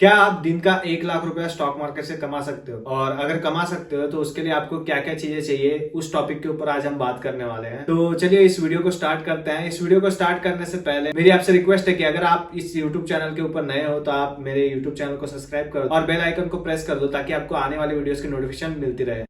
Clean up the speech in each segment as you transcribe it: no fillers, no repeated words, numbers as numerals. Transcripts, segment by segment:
क्या आप दिन का 1 लाख रुपया स्टॉक मार्केट से कमा सकते हो? और अगर कमा सकते हो तो उसके लिए आपको क्या क्या चीजें चाहिए, उस टॉपिक के ऊपर आज हम बात करने वाले हैं। तो चलिए इस वीडियो को स्टार्ट करते हैं। इस वीडियो को स्टार्ट करने से पहले मेरी आपसे रिक्वेस्ट है कि अगर आप इस यूट्यूब चैनल के ऊपर नए हो तो आप मेरे यूट्यूब चैनल को सब्सक्राइब करो और बेल आइकन को प्रेस कर दो ताकि आपको आने वाली वीडियोस की नोटिफिकेशन मिलती रहे।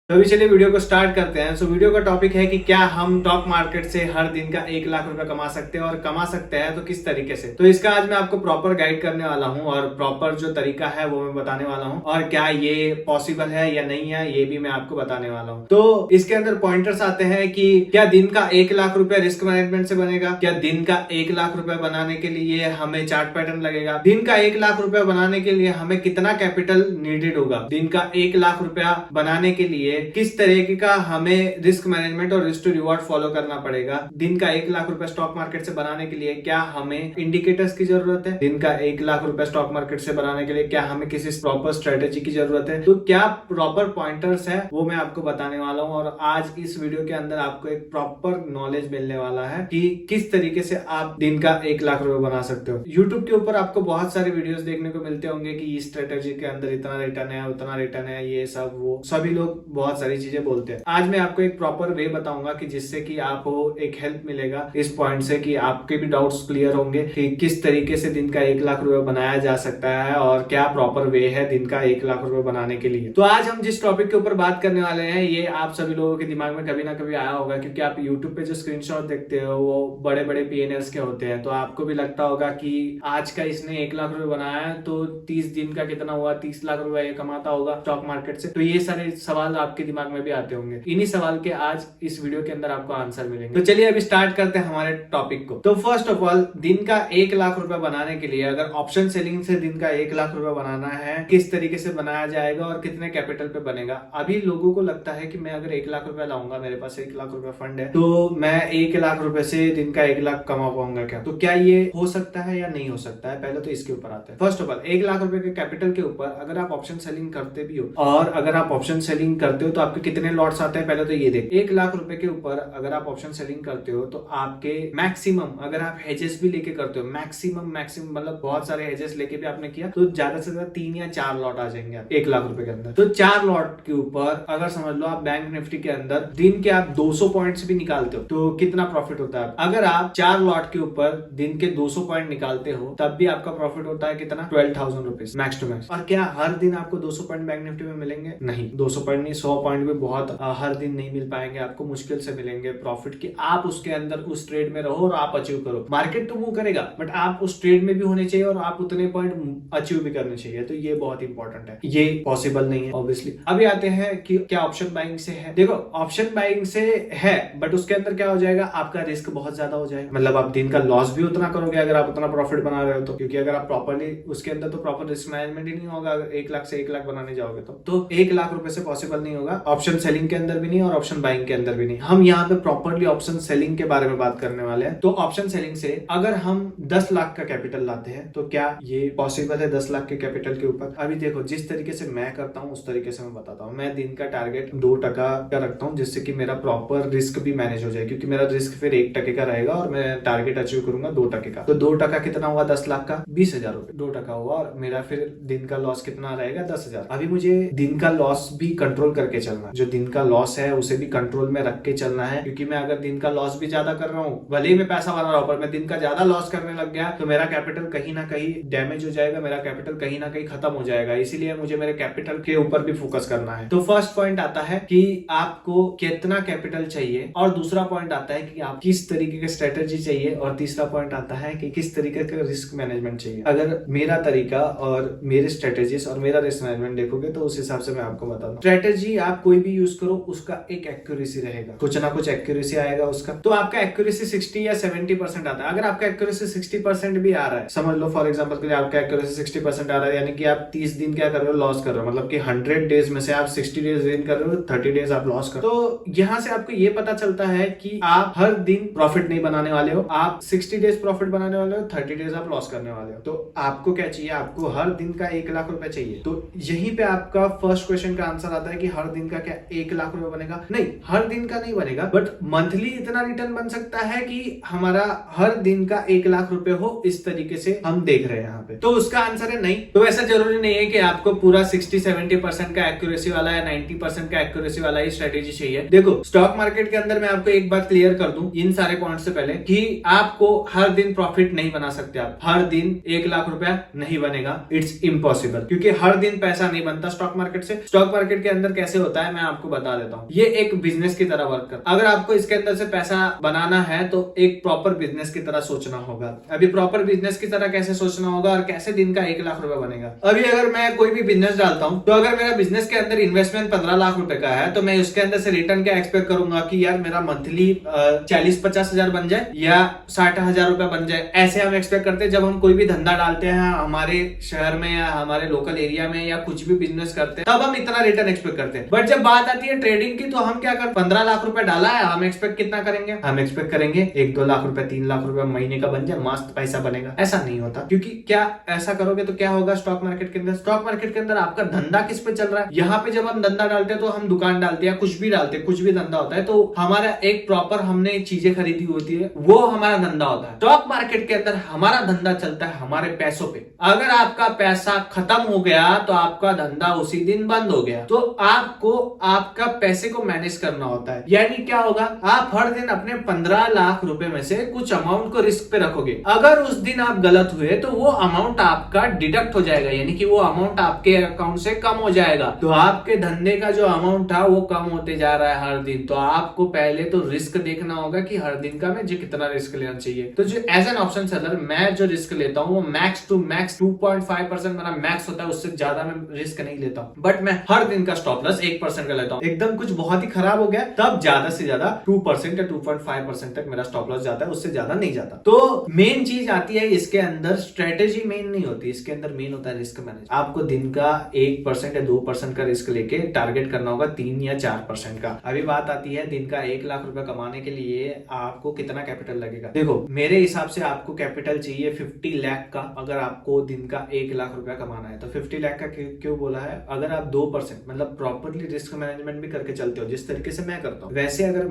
तो अभी चलिए वीडियो को स्टार्ट करते हैं। सो वीडियो का टॉपिक है कि क्या हम स्टॉक मार्केट से हर दिन का 1 लाख रुपया कमा सकते हैं और कमा सकते हैं तो किस तरीके से। तो इसका आज मैं आपको प्रॉपर गाइड करने वाला हूं और प्रॉपर जो तरीका है वो मैं बताने वाला हूं और क्या ये पॉसिबल है या नहीं है ये भी मैं आपको बताने वाला हूं। तो इसके अंदर पॉइंटर्स आते हैं कि क्या दिन का 1 लाख रुपया रिस्क मैनेजमेंट से बनेगा, क्या दिन का 1 लाख रुपया बनाने के लिए हमें चार्ट पैटर्न लगेगा, दिन का 1 लाख रुपया बनाने के लिए हमें कितना कैपिटल नीडेड होगा, दिन का 1 लाख रुपया बनाने के लिए किस तरीके का हमें रिस्क मैनेजमेंट और रिस्क टू रिवॉर्ड फॉलो करना पड़ेगा, दिन का 1 लाख रुपया स्टॉक मार्केट से बनाने के लिए क्या हमें इंडिकेटर्स की जरूरत है, दिन का 1 लाख रुपया स्टॉक मार्केट से बनाने के लिए क्या हमें किसी प्रॉपर स्ट्रेटेजी की जरूरत है। तो क्या प्रॉपर पॉइंटर्स है वो मैं आपको बताने वाला हूं और आज इस वीडियो के अंदर आपको एक प्रॉपर नॉलेज मिलने वाला है कि किस तरीके से आप दिन का 1 लाख रुपया बना सकते हो। यूट्यूब के ऊपर आपको बहुत सारे वीडियोस देखने को मिलते होंगे कि इस स्ट्रेटेजी के अंदर इतना रिटर्न है, उतना रिटर्न है, ये सब वो सभी लोग बहुत सारी चीजें बोलते हैं। आज मैं आपको एक प्रॉपर वे बताऊंगा कि जिससे कि आपको एक हेल्प मिलेगा इस पॉइंट से कि आपके भी डाउट्स क्लियर होंगे कि किस तरीके से दिन का 1 लाख रुपया बनाया जा सकता है और क्या प्रॉपर वे है दिन का 1 लाख रुपया बनाने के लिए। तो आज हम जिस टॉपिक के ऊपर बात करने वाले हैं ये आप सभी लोगों के दिमाग में कभी ना कभी आया होगा, क्योंकि आप यूट्यूब पे जो स्क्रीनशॉट देखते हो वो बड़े बड़े पीएनएल्स के होते हैं। तो आपको भी लगता होगा कि आज का इसने 1 लाख रुपया बनाया है तो 30 दिन का कितना हुआ, 30 लाख रुपया ये कमाता होगा स्टॉक मार्केट से। तो ये सारे सवाल आपके दिमाग में भी आते होंगे। इन्हीं सवाल के आज इस वीडियो के अंदर आपको आंसर मिलेंगे। तो चलिए अभी स्टार्ट करते हैं हमारे टॉपिक को। तो फर्स्ट ऑफ ऑल, दिन का 1 लाख रुपया बनाने के लिए अगर ऑप्शन सेलिंग से दिन का 1 लाख रुपया बनाना है, किस तरीके से बनाया जाएगा और कितने कैपिटल पे बनेगा। अभी लोगों को लगता है कि मैं अगर 1 लाख रुपया लाऊंगा, मेरे पास 1 लाख रुपया फंड है, तो मैं 1 लाख रुपए से दिन का 1 लाख कमा पाऊंगा क्या? तो क्या ये हो सकता है या नहीं हो सकता है, पहले तो इसके ऊपर आते हैं। फर्स्ट ऑफ ऑल, 1 लाख रुपए के कैपिटल के ऊपर अगर आप ऑप्शन सेलिंग करते भी हो और अगर आप ऑप्शन सेलिंग करते हो तो आपके कितने लॉट्स आते हैं पहले तो ये देख। 1 लाख रुपए के ऊपर अगर आप ऑप्शन सेलिंग करते हो तो आपके मैक्सिमम, अगर आप हेजेस भी लेके करते हो, मैक्सिमम मतलब बहुत सारे हेजेस लेके भी आपने किया तो ज्यादा से ज्यादा 3 या 4 लॉट आ जाएंगे 1 लाख रुपए के अंदर। तो 4 लॉट के ऊपर अगर समझ लो आप बैंक निफ्टी के अंदर दिन के आप 200 पॉइंट्स भी निकालते हो तो कितना प्रॉफिट होता है? अगर आप 4 लॉट के ऊपर दिन के 200 पॉइंट निकालते हो तब भी आपका प्रॉफिट होता है कितना? 12,000 रुपीज मैक्स टू मैक्स। और क्या हर दिन आपको 200 पॉइंट बैंक निफ्टी में मिलेंगे? नहीं, 200 पॉइंट नहीं, 100 पॉइंट भी बहुत हर दिन नहीं मिल पाएंगे आपको, मुश्किल से मिलेंगे प्रॉफिट की। आप उसके अंदर उस ट्रेड में रहो और आप अचीव करो। मार्केट तो मूव करेगा बट आप उस ट्रेड में भी होने चाहिए और आप उतने पॉइंट अचीव भी करने चाहिए। तो ये बहुत इंपॉर्टेंट है, ये पॉसिबल नहीं है ऑब्वियसली। अभी आते हैं कि क्या ऑप्शन बाइंग से है। देखो, ऑप्शन बाइंग से है बट उसके अंदर क्या हो जाएगा, आपका रिस्क बहुत ज्यादा हो जाएगा। मतलब आप दिन का लॉस भी उतना करोगे अगर आप उतना प्रॉफिट बना रहे हो तो, क्योंकि अगर आप प्रॉपरली उसके अंदर तो प्रॉपर रिस्क मैनेजमेंट ही नहीं होगा। अगर 1 लाख से 1 लाख बनाने जाओगे तो 1 लाख रुपए से पॉसिबल नहीं होगा, ऑप्शन सेलिंग के अंदर भी नहीं और ऑप्शन बाइंग के अंदर भी नहीं। हम यहाँ पे प्रॉपरली ऑप्शन सेलिंग के बारे में बात करने वाले हैं। तो ऑप्शन सेलिंग से अगर हम 10 लाख का कैपिटल लाते हैं तो क्या ये पॉसिबल है 10 लाख के कैपिटल के ऊपर? अभी देखो, जिस तरीके से मैं करता हूँ उस तरीके से मैं बताता हूँ। मैं दिन का टारगेट 2% का रखता हूँ जिससे कि मेरा प्रॉपर रिस्क भी मैनेज हो जाए, क्योंकि मेरा रिस्क फिर 1% का रहेगा और मैं टारगेट अचीव करूंगा 2% का। तो 2% कितना हुआ 10 लाख का? 20,000 रुपए 2% हुआ और मेरा फिर दिन का लॉस कितना रहेगा? 10,000। अभी मुझे दिन का लॉस भी कंट्रोल करके चलना है, जो दिन का लॉस है उसे भी कंट्रोल में रख के चलना है, क्योंकि मैं अगर दिन का लॉस भी ज्यादा कर रहा हूँ, भले ही मैं पैसा बना रहा हूँ पर मैं दिन का ज्यादा लॉस करने लग गया तो मेरा कैपिटल कहीं ना कहीं डैमेज हो जाएगा, मेरा कैपिटल कहीं ना कहीं खत्म हो जाएगा। इसीलिए मुझे मेरे कैपिटल के ऊपर भी फोकस करना है। तो फर्स्ट पॉइंट आता है कि आपको कितना कैपिटल चाहिए और दूसरा पॉइंट आता है कि आप किस तरीके की स्ट्रेटेजी चाहिए और तीसरा पॉइंट आता है कि किस तरीके का रिस्क मैनेजमेंट चाहिए। अगर मेरा तरीका और मेरे स्ट्रेटेजीज और मेरा रिस्क मैनेजमेंट देखोगे तो उस हिसाब से मैं आपको बताऊंगा। स्ट्रेटेजी आप कोई भी यूज करो उसका एक एक्यूरेसी रहेगा, कुछ ना कुछ एक्यूरेसी आएगा उसका। तो आपका एक्यूरेसी 60 या 70% आता है। अगर आपका एक्यूरेसी 60% भी आ रहा है, समझ लो फॉर एग्जांपल के लिए आपका एक्यूरेसी 60% आ रहा है, यानी कि आप 30 दिन क्या कर रहे हो, लॉस कर रहे हो। मतलब कि 100 डेज में से आप 60 डेज गेन कर रहे हो, 30 डेज आप लॉस कर रहे हो। तो यहाँ से आपको ये पता चलता है कि आप हर दिन प्रॉफिट नहीं बनाने वाले हो, आप 60 डेज प्रॉफिट बनाने वाले हो, 30 डेज आप लॉस करने वाले हो। तो आपको क्या चाहिए? आपको हर दिन का 1 लाख रुपए चाहिए। तो यहीं पे आपका फर्स्ट क्वेश्चन का आंसर आता है कि हर दिन का क्या 1 लाख रुपए बनेगा? नहीं, हर दिन का नहीं बनेगा, बट मंथली इतना रिटर्न बन सकता है कि हमारा हर दिन का 1 लाख रुपए हो, इस तरीके से हम देख रहे हैं यहाँ पे। तो उसका आंसर है नहीं। तो ऐसा जरूरी नहीं है कि आपको पूरा 60-70% का एक्यूरेसी वाला या 90% का एक्यूरेसी वाला ही स्ट्रेटेजी चाहिए। देखो, स्टॉक मार्केट के अंदर मैं आपको एक बात क्लियर कर दूं इन सारे पॉइंट से पहले कि आपको हर दिन प्रॉफिट नहीं बना सकते। आप हर दिन 1 लाख रुपया नहीं बनेगा, इट्स इम्पॉसिबल, क्योंकि हर दिन पैसा नहीं बनता स्टॉक मार्केट से। स्टॉक मार्केट के अंदर कैसे होता है मैं आपको बता देता हूँ। ये एक बिजनेस की तरह वर्क करता है। अगर आपको इसके अंदर से पैसा बनाना है तो एक प्रॉपर बिजनेस की तरह सोचना होगा। अभी प्रॉपर बिजनेस की तरह कैसे सोचना होगा और कैसे दिन का 1 लाख रुपया बनेगा? अभी अगर मैं कोई भी बिजनेस डालता हूँ, तो अगर मेरा बिजनेस के अंदर इन्वेस्टमेंट 15 लाख रुपए का है, तो मैं उसके अंदर से रिटर्न क्या एक्सपेक्ट करूंगा कि यार मेरा मंथली 40-50 हजार बन जाए या 60,000 रुपए बन जाए। ऐसे हम एक्सपेक्ट करते हैं जब हम कोई भी धंधा डालते हैं हमारे शहर में या हमारे लोकल एरिया में या कुछ भी बिजनेस करते हैं, तब हम इतना रिटर्न एक्सपेक्ट करते हैं। बट जब बात आती है ट्रेडिंग की, तो हम क्या करते? 15 लाख रुपए डाला है, हम एक्सपेक्ट कितना करेंगे? हम एक्सपेक्ट करेंगे 1-2 लाख रुपए, 3 लाख रुपए महीने का बन जाए, मस्त पैसा बनेगा। ऐसा नहीं होता, क्योंकि क्या ऐसा करोगे तो क्या होगा स्टॉक मार्केट के अंदर? स्टॉक मार्केट के अंदर आपका धंधा किस पे चल रहा है? यहाँ पे जब हम धंधा डालते हैं तो हम दुकान डालते हैं, कुछ भी डालते हैं, कुछ भी धंधा होता है, तो हमारा एक प्रॉपर हमने चीजें खरीदी होती है, वो हमारा धंधा होता है। स्टॉक मार्केट के अंदर हमारा धंधा चलता है हमारे पैसों पे। अगर आपका पैसा खत्म हो गया तो आपका धंधा उसी दिन बंद हो गया। तो आपको आपका पैसे को मैनेज करना होता है। यानी क्या होगा? आप हर दिन अपने 15 लाख रुपए में से कुछ अमाउंट को रिस्क पे रखोगे। अगर उस दिन आप गलत हुए तो वो अमाउंट आपका डिडक्ट हो जाएगा, यानी कि वो अमाउंट आपके अकाउंट से कम हो जाएगा। तो आपके धंधे का जो अमाउंट था वो कम होते जा रहा है हर दिन। तो आपको पहले तो रिस्क देखना होगा कि हर दिन का मुझे कितना रिस्क लेना चाहिए। तो जो एज एन ऑप्शन सेलर मैं जो रिस्क लेता हूँ वो मैक्स टू मैक्स 2.5% मेरा मैक्स होता है, उससे ज्यादा मैं रिस्क नहीं लेता हूँ। बट मैं हर दिन का स्टॉप लॉस 1% का लेता हूँ। एकदम कुछ बहुत ही खराब हो गया तब ज्यादा से ज्यादा 2% या 2.5% तक मेरा स्टॉप लॉस जाता है, उससे ज्यादा नहीं जाता। तो मेन चीज आती है इसके अंदर, स्ट्रेटेजी मेन नहीं होती, इसके अंदर मेन होता है रिस्क मैनेज। आपको दिन का 1% या 2% का रिस्क लेके टारगेट करना होगा 3 या 4% का। अभी बात आती है दिन का 1 लाख रुपए कमाने के लिए आपको कितना कैपिटल लगेगा। देखो, मेरे हिसाब से आपको कैपिटल चाहिए 50 लाख का। अगर आपको दिन का 1 लाख रुपया कमाना है तो 50 लाख का क्यों बोला है? अगर आप 2% मतलब प्रॉपरली रिस्क मैनेजमेंट भी करके चलते हो, जिस तरीके से मैं करता हूँ, वैसे अगर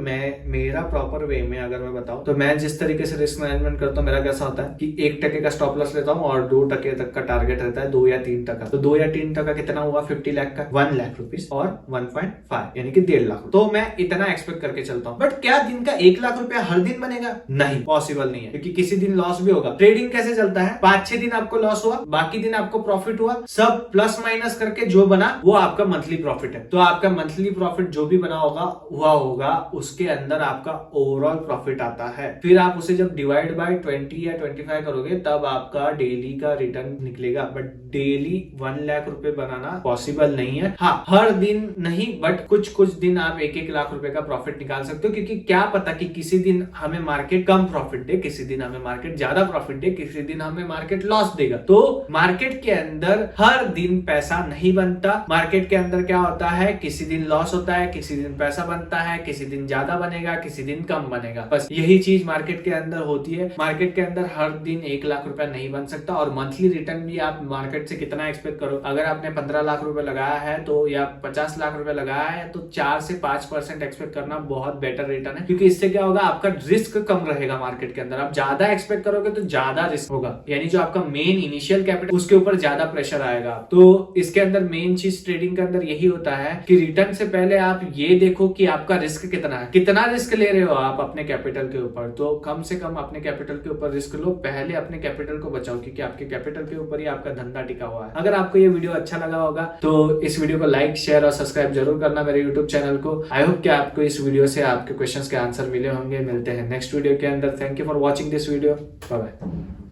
मेरा प्रॉपर वे में अगर मैं बताऊं तो मैं जिस तरीके से रिस्क मैनेजमेंट करता हूँ, मेरा कैसा होता है कि 1% का स्टॉप लॉस लेता हूँ और 2% तक का टारगेट रहता है, 2 या 3%। तो 2 या 3% कितना हुआ 50 लाख का? 1 लाख रुपीज और 1.5 यानी कि 1.5 लाख। तो मैं इतना एक्सपेक्ट करके चलता हूँ। बट क्या दिन का 1 लाख रुपया हर दिन बनेगा? नहीं, पॉसिबल नहीं है, क्योंकि किसी दिन लॉस भी होगा। ट्रेडिंग कैसे चलता है? 5-6 दिन आपको लॉस हुआ, बाकी दिन आपको प्रॉफिट हुआ, सब प्लस माइनस करके जो बना वो आपका मंथली प्रॉफिट है। तो आपका मंथली प्रॉफिट जो भी बना होगा उसके अंदर आपका ओवरऑल प्रॉफिट आता है। फिर आप उसे जब डिवाइड बाय 20 या 25 करोगे तब आपका डेली का रिटर्न निकलेगा। बट डेली 1 लाख रुपए बनाना पॉसिबल नहीं है। हाँ, हर दिन नहीं, बट कुछ दिन आप 1-1 लाख रुपए का प्रॉफिट निकाल सकते हो, क्योंकि क्या पता कि किसी दिन हमें मार्केट कम प्रॉफिट दे, किसी दिन हमें मार्केट ज्यादा प्रॉफिट दे, किसी दिन हमें मार्केट लॉस देगा। तो मार्केट के अंदर हर दिन पैसा नहीं बनता। मार्केट के अंदर क्या होता है, किसी दिन लॉस होता है, किसी दिन पैसा बनता है, किसी दिन ज्यादा बनेगा, किसी दिन कम बनेगा। बस यही चीज मार्केट के अंदर होती है। मार्केट के अंदर हर दिन 1 लाख रुपया नहीं बन सकता। और मंथली रिटर्न भी आप मार्केट से कितना एक्सपेक्ट करो? अगर आपने 15 लाख रुपए लगाया है तो या 50 लाख रुपए लगाया है तो 4 से 5% एक्सपेक्ट करना बहुत बेटर रिटर्न है, क्योंकि इससे क्या होगा, आपका रिस्क कम रहेगा। मार्केट के अंदर आप ज्यादा एक्सपेक्ट करोगे तो ज्यादा रिस्क होगा, यानी जो आपका मेन इनिशियल कैपिटल उसके ऊपर ज्यादा प्रेशर आएगा। तो इसके अंदर मेन चीज ट्रेडिंग के अंदर यही होता है कि रिटर्न से पहले आप ये देखो कि आपका रिस्क कितना है, कितना रिस्क ले रहे हो आप अपने कैपिटल के ऊपर। तो कम से कम अपने कैपिटल के ऊपर रिस्क लो, पहले अपने कैपिटल को बचाओ, क्योंकि आपके कैपिटल के ऊपर ही आपका धंधा टिका हुआ है। अगर आपको ये वीडियो अच्छा लगा होगा तो इस वीडियो को लाइक, शेयर और सब्सक्राइब जरूर करना मेरे यूट्यूब चैनल को। आई होप कि आपको इस वीडियो से आपके क्वेश्चंस के आंसर मिले होंगे। मिलते हैं नेक्स्ट वीडियो के अंदर। Thank you for watching this video. Bye bye.